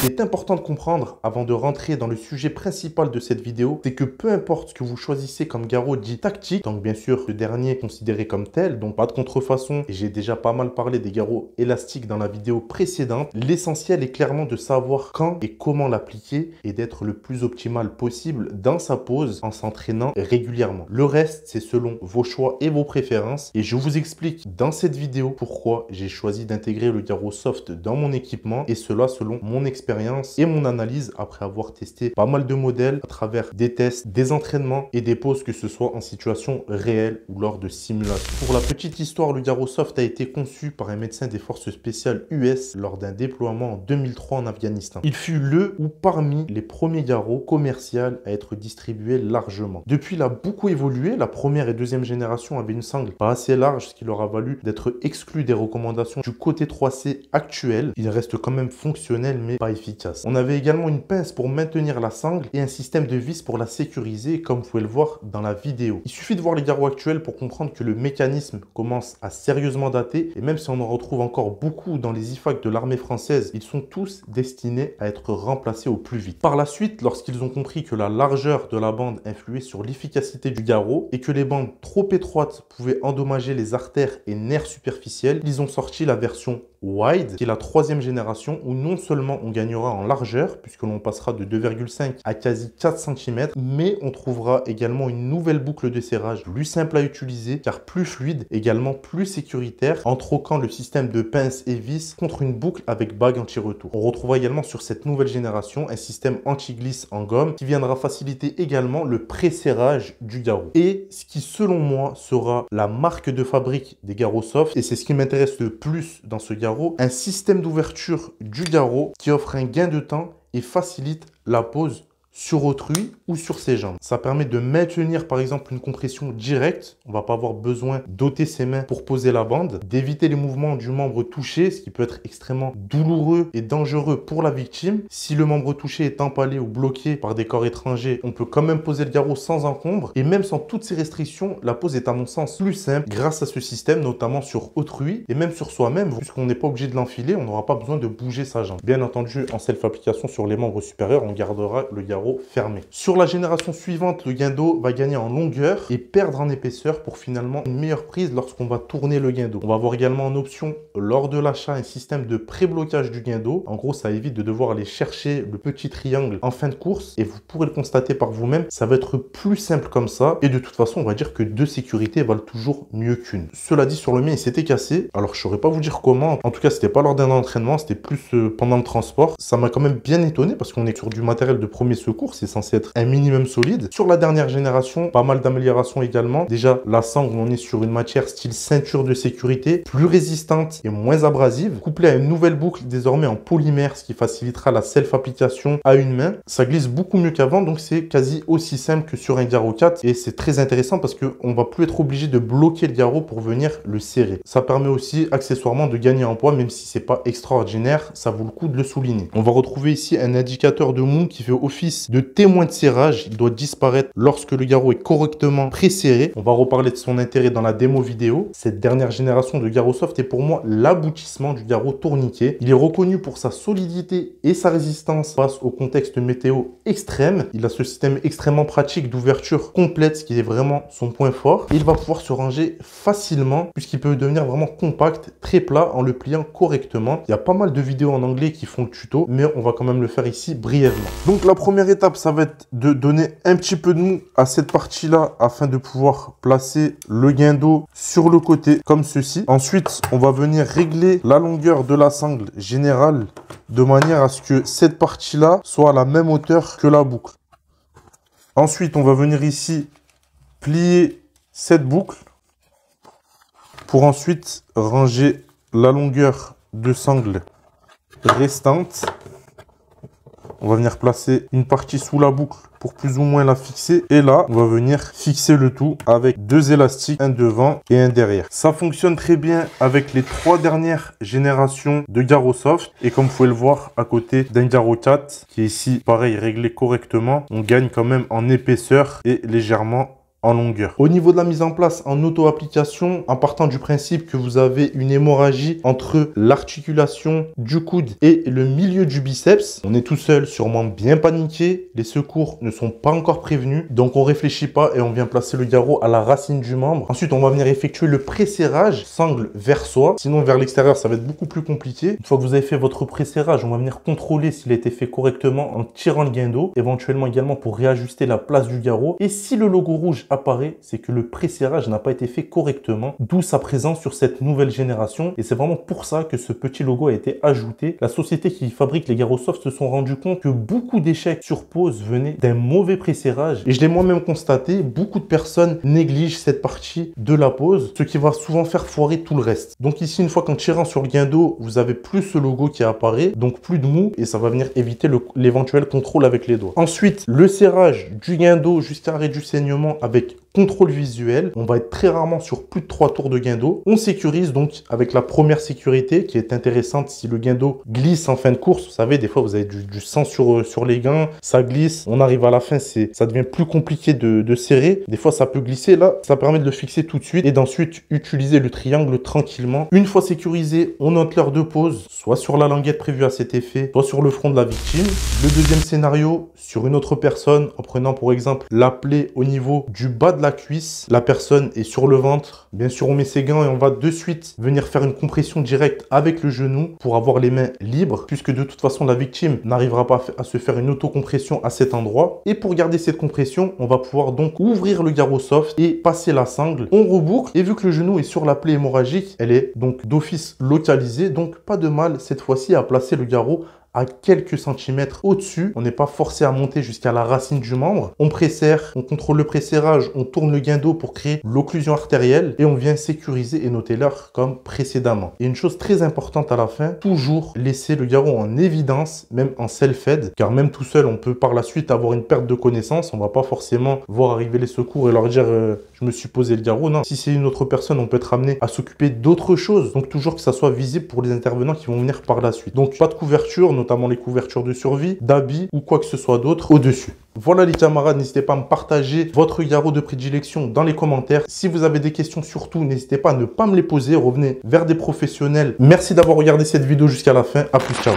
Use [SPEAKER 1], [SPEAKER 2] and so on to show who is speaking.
[SPEAKER 1] Ce qui est important de comprendre avant de rentrer dans le sujet principal de cette vidéo, c'est que peu importe ce que vous choisissez comme garrot dit tactique, tant que bien sûr ce dernier est considéré comme tel, donc pas de contrefaçon, et j'ai déjà pas mal parlé des garrots élastiques dans la vidéo précédente, l'essentiel est clairement de savoir quand et comment l'appliquer et d'être le plus optimal possible dans sa pose en s'entraînant régulièrement. Le reste, c'est selon vos choix et vos préférences, et je vous explique dans cette vidéo pourquoi j'ai choisi d'intégrer le garrot soft dans mon équipement, et cela selon mon expérience et mon analyse après avoir testé pas mal de modèles à travers des tests, des entraînements et des poses, que ce soit en situation réelle ou lors de simulation. Pour la petite histoire, le garrot soft a été conçu par un médecin des forces spéciales US lors d'un déploiement en 2003 en Afghanistan. Il fut le ou parmi les premiers garrots commerciaux à être distribués largement. Depuis, il a beaucoup évolué. La première et deuxième génération avaient une sangle pas assez large, ce qui leur a valu d'être exclu des recommandations du côté 3C actuel. Il reste quand même fonctionnel mais pas efficace. On avait également une pince pour maintenir la sangle et un système de vis pour la sécuriser, comme vous pouvez le voir dans la vidéo. Il suffit de voir les garrots actuels pour comprendre que le mécanisme commence à sérieusement dater, et même si on en retrouve encore beaucoup dans les IFAC de l'armée française, ils sont tous destinés à être remplacés au plus vite. Par la suite, lorsqu'ils ont compris que la largeur de la bande influait sur l'efficacité du garrot et que les bandes trop étroites pouvaient endommager les artères et nerfs superficiels, ils ont sorti la version Wide, qui est la troisième génération, où non seulement on gagnera en largeur, puisque l'on passera de 2,5 à quasi 4 cm, mais on trouvera également une nouvelle boucle de serrage plus simple à utiliser, car plus fluide, également plus sécuritaire, en troquant le système de pince et vis contre une boucle avec bague anti-retour. On retrouvera également sur cette nouvelle génération un système anti-glisse en gomme qui viendra faciliter également le pré-serrage du garrot. Et ce qui, selon moi, sera la marque de fabrique des garrots soft, et c'est ce qui m'intéresse le plus dans ce garrot, un système d'ouverture du garrot qui offre un gain de temps et facilite la pose sur autrui ou sur ses jambes. Ça permet de maintenir par exemple une compression directe. On va pas avoir besoin d'ôter ses mains pour poser la bande, d'éviter les mouvements du membre touché, ce qui peut être extrêmement douloureux et dangereux pour la victime. Si le membre touché est empalé ou bloqué par des corps étrangers, on peut quand même poser le garrot sans encombre, et même sans toutes ces restrictions, la pose est à mon sens plus simple grâce à ce système, notamment sur autrui et même sur soi-même, puisqu'on n'est pas obligé de l'enfiler, on n'aura pas besoin de bouger sa jambe. Bien entendu, en self-application sur les membres supérieurs, on gardera le garrot fermé. Sur la génération suivante, le guindeau va gagner en longueur et perdre en épaisseur pour finalement une meilleure prise lorsqu'on va tourner le guindeau. On va avoir également en option lors de l'achat un système de pré-blocage du guindeau. En gros, ça évite de devoir aller chercher le petit triangle en fin de course, et vous pourrez le constater par vous-même, ça va être plus simple comme ça, et de toute façon, on va dire que deux sécurités valent toujours mieux qu'une. Cela dit, sur le mien, il s'était cassé. Alors, je saurais pas vous dire comment. En tout cas, c'était pas lors d'un entraînement, c'était plus pendant le transport. Ça m'a quand même bien étonné parce qu'on est sur du matériel de premier secours. C'est censé être un minimum solide. Sur la dernière génération, pas mal d'améliorations également. Déjà, la sangle, on est sur une matière style ceinture de sécurité, plus résistante et moins abrasive, couplée à une nouvelle boucle désormais en polymère, ce qui facilitera la self-application à une main. Ça glisse beaucoup mieux qu'avant, donc c'est quasi aussi simple que sur un garrot 4, et c'est très intéressant parce qu'on va plus être obligé de bloquer le garrot pour venir le serrer. Ça permet aussi accessoirement de gagner en poids, même si c'est pas extraordinaire, ça vaut le coup de le souligner. On va retrouver ici un indicateur de mou qui fait office de témoin de serrage. Il doit disparaître lorsque le garrot est correctement pré-serré. On va reparler de son intérêt dans la démo vidéo. Cette dernière génération de garrot soft est pour moi l'aboutissement du garrot tourniquet. Il est reconnu pour sa solidité et sa résistance face au contexte météo extrême. Il a ce système extrêmement pratique d'ouverture complète, ce qui est vraiment son point fort. Et il va pouvoir se ranger facilement puisqu'il peut devenir vraiment compact, très plat en le pliant correctement. Il y a pas mal de vidéos en anglais qui font le tuto, mais on va quand même le faire ici brièvement. Donc la première étape, ça va être de donner un petit peu de mou à cette partie-là afin de pouvoir placer le guindeau sur le côté comme ceci. Ensuite, on va venir régler la longueur de la sangle générale de manière à ce que cette partie-là soit à la même hauteur que la boucle. Ensuite, on va venir ici plier cette boucle pour ensuite ranger la longueur de sangle restante. On va venir placer une partie sous la boucle pour plus ou moins la fixer. Et là, on va venir fixer le tout avec deux élastiques, un devant et un derrière. Ça fonctionne très bien avec les trois dernières générations de garrot soft. Et comme vous pouvez le voir à côté d'un garrot 4, qui est ici, pareil, réglé correctement, on gagne quand même en épaisseur et légèrement en longueur. Au niveau de la mise en place en auto-application, en partant du principe que vous avez une hémorragie entre l'articulation du coude et le milieu du biceps, on est tout seul, sûrement bien paniqué, les secours ne sont pas encore prévenus, donc on réfléchit pas et on vient placer le garrot à la racine du membre. Ensuite, on va venir effectuer le pré-serrage, sangle vers soi, sinon vers l'extérieur, ça va être beaucoup plus compliqué. Une fois que vous avez fait votre pré-serrage, on va venir contrôler s'il a été fait correctement en tirant le guindeau, éventuellement également pour réajuster la place du garrot. Et si le logo rouge apparaît, c'est que le pré-serrage n'a pas été fait correctement, d'où sa présence sur cette nouvelle génération. Et c'est vraiment pour ça que ce petit logo a été ajouté. La société qui fabrique les garrots soft se sont rendus compte que beaucoup d'échecs sur pose venaient d'un mauvais pré-serrage. Et je l'ai moi-même constaté, beaucoup de personnes négligent cette partie de la pose, ce qui va souvent faire foirer tout le reste. Donc ici, une fois qu'en tirant sur le guindeau, vous avez plus ce logo qui apparaît, donc plus de mou, et ça va venir éviter l'éventuel contrôle avec les doigts. Ensuite, le serrage du guindeau jusqu'à arrêt du saignement avec contrôle visuel. On va être très rarement sur plus de 3 tours de guindeau. On sécurise donc avec la première sécurité qui est intéressante si le guindeau glisse en fin de course. Vous savez, des fois, vous avez du sang sur les gants, ça glisse. On arrive à la fin, ça devient plus compliqué de serrer. Des fois, ça peut glisser. Là, ça permet de le fixer tout de suite et d'ensuite utiliser le triangle tranquillement. Une fois sécurisé, on note l'heure de pause, soit sur la languette prévue à cet effet, soit sur le front de la victime. Le deuxième scénario, sur une autre personne, en prenant pour exemple la plaie au niveau du bas de la cuisse. La personne est sur le ventre. Bien sûr, on met ses gants et on va de suite venir faire une compression directe avec le genou pour avoir les mains libres, puisque de toute façon, la victime n'arrivera pas à se faire une autocompression à cet endroit. Et pour garder cette compression, on va pouvoir donc ouvrir le garrot soft et passer la sangle. On reboucle et vu que le genou est sur la plaie hémorragique, elle est donc d'office localisée. Donc pas de mal cette fois-ci à placer le garrot à quelques centimètres au-dessus. On n'est pas forcé à monter jusqu'à la racine du membre. On pré-serre, on contrôle le pré-serrage, on tourne le guindeau pour créer l'occlusion artérielle et on vient sécuriser et noter l'heure comme précédemment. Et une chose très importante à la fin, toujours laisser le garrot en évidence, même en self-aid, car même tout seul, on peut par la suite avoir une perte de connaissance. On va pas forcément voir arriver les secours et leur dire je me suis posé le garrot. Non, si c'est une autre personne, on peut être amené à s'occuper d'autres choses. Donc toujours que ça soit visible pour les intervenants qui vont venir par la suite. Donc pas de couverture, notamment les couvertures de survie, d'habits ou quoi que ce soit d'autre au-dessus. Voilà les camarades, n'hésitez pas à me partager votre garrot de prédilection dans les commentaires. Si vous avez des questions surtout, n'hésitez pas à ne pas me les poser, revenez vers des professionnels. Merci d'avoir regardé cette vidéo jusqu'à la fin, à plus, ciao.